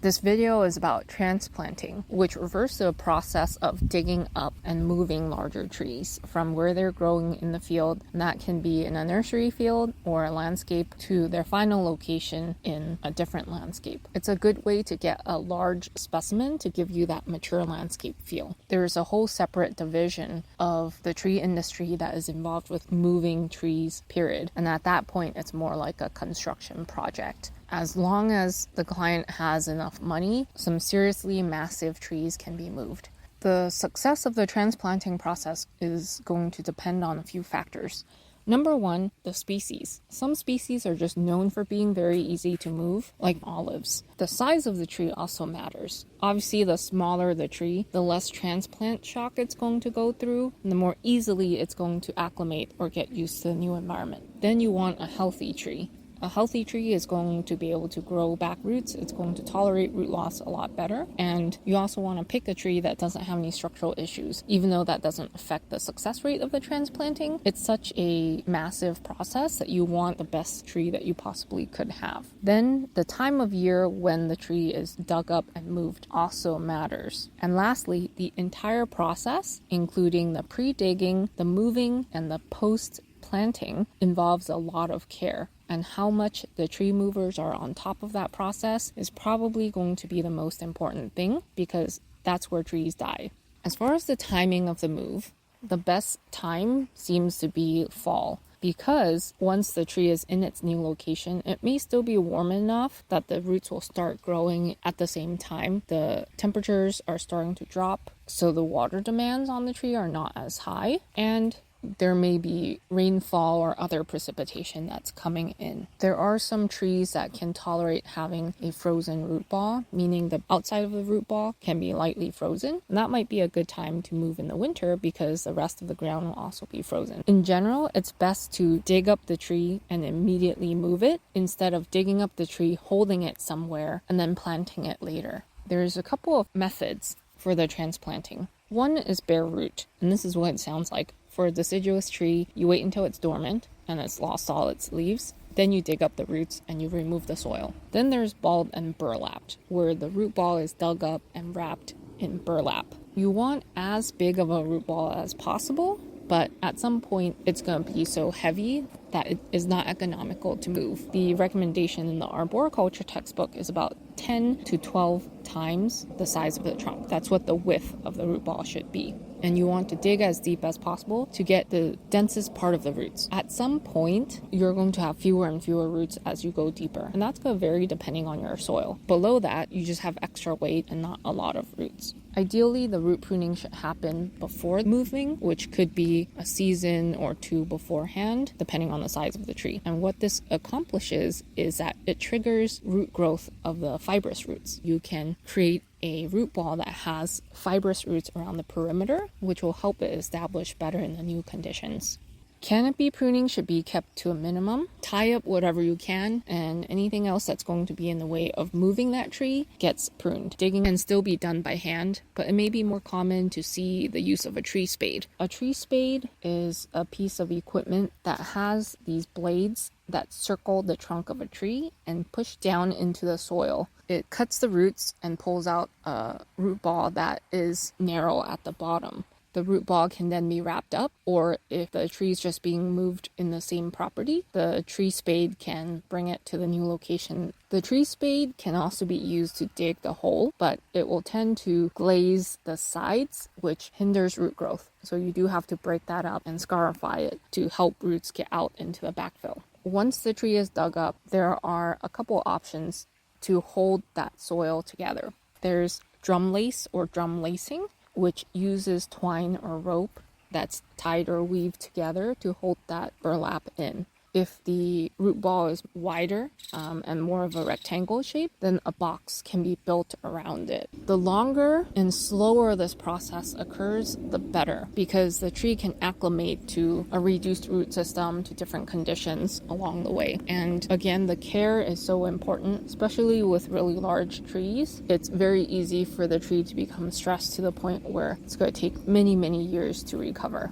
This video is about transplanting, which refers to a process of digging up and moving larger trees from where they're growing in the field, and that can be in a nursery field or a landscape, to their final location in a different landscape. It's a good way to get a large specimen to give you that mature landscape feel. There's a whole separate division of the tree industry that is involved with moving trees, period. And at that point, it's more like a construction project. As long as the client has enough money, some seriously massive trees can be moved. The success of the transplanting process is going to depend on a few factors. Number one, the species. Some species are just known for being very easy to move, like olives. The size of the tree also matters. Obviously, the smaller the tree, the less transplant shock it's going to go through, and the more easily it's going to acclimate or get used to the new environment. Then you want a healthy tree. A healthy tree is going to be able to grow back roots. It's going to tolerate root loss a lot better. And you also want to pick a tree that doesn't have any structural issues. Even though that doesn't affect the success rate of the transplanting, it's such a massive process that you want the best tree that you possibly could have. Then the time of year when the tree is dug up and moved also matters. And lastly, the entire process, including the pre-digging, the moving, and the post-planting, involves a lot of care. And how much the tree movers are on top of that process is probably going to be the most important thing, because that's where trees die. As far as the timing of the move, the best time seems to be fall, because once the tree is in its new location, it may still be warm enough that the roots will start growing at the same time. The temperatures are starting to drop, so the water demands on the tree are not as high, and there may be rainfall or other precipitation that's coming in. There are some trees that can tolerate having a frozen root ball, meaning the outside of the root ball can be lightly frozen. And that might be a good time to move in the winter because the rest of the ground will also be frozen. In general, it's best to dig up the tree and immediately move it instead of digging up the tree, holding it somewhere, and then planting it later. There's a couple of methods for the transplanting. One is bare root, and this is what it sounds like. For a deciduous tree, you wait until it's dormant and it's lost all its leaves. Then you dig up the roots and you remove the soil. Then there's balled and burlapped, where the root ball is dug up and wrapped in burlap. You want as big of a root ball as possible, but at some point it's going to be so heavy that it is not economical to move. The recommendation in the arboriculture textbook is about 10 to 12 times the size of the trunk. That's what the width of the root ball should be. And you want to dig as deep as possible to get the densest part of the roots. At some point, you're going to have fewer and fewer roots as you go deeper, and that's going to vary depending on your soil. Below that, you just have extra weight and not a lot of roots. Ideally, the root pruning should happen before moving, which could be a season or two beforehand, depending on the size of the tree. And what this accomplishes is that it triggers root growth of the fibrous roots. You can create a root ball that has fibrous roots around the perimeter, which will help it establish better in the new conditions. Canopy pruning should be kept to a minimum. Tie up whatever you can, and anything else that's going to be in the way of moving that tree gets pruned. Digging can still be done by hand, but it may be more common to see the use of a tree spade. A tree spade is a piece of equipment that has these blades that circle the trunk of a tree and push down into the soil. It cuts the roots and pulls out a root ball that is narrow at the bottom. The root ball can then be wrapped up, or if the tree is just being moved in the same property, the tree spade can bring it to the new location. The tree spade can also be used to dig the hole, but it will tend to glaze the sides, which hinders root growth. So you do have to break that up and scarify it to help roots get out into the backfill. Once the tree is dug up, there are a couple options to hold that soil together. There's drum lace or drum lacing, which uses twine or rope that's tied or weaved together to hold that burlap in. If the root ball is wider and more of a rectangle shape, then a box can be built around it. The longer and slower this process occurs, the better, because the tree can acclimate to a reduced root system, to different conditions along the way. And again, the care is so important, especially with really large trees. It's very easy for the tree to become stressed to the point where it's going to take many, many years to recover.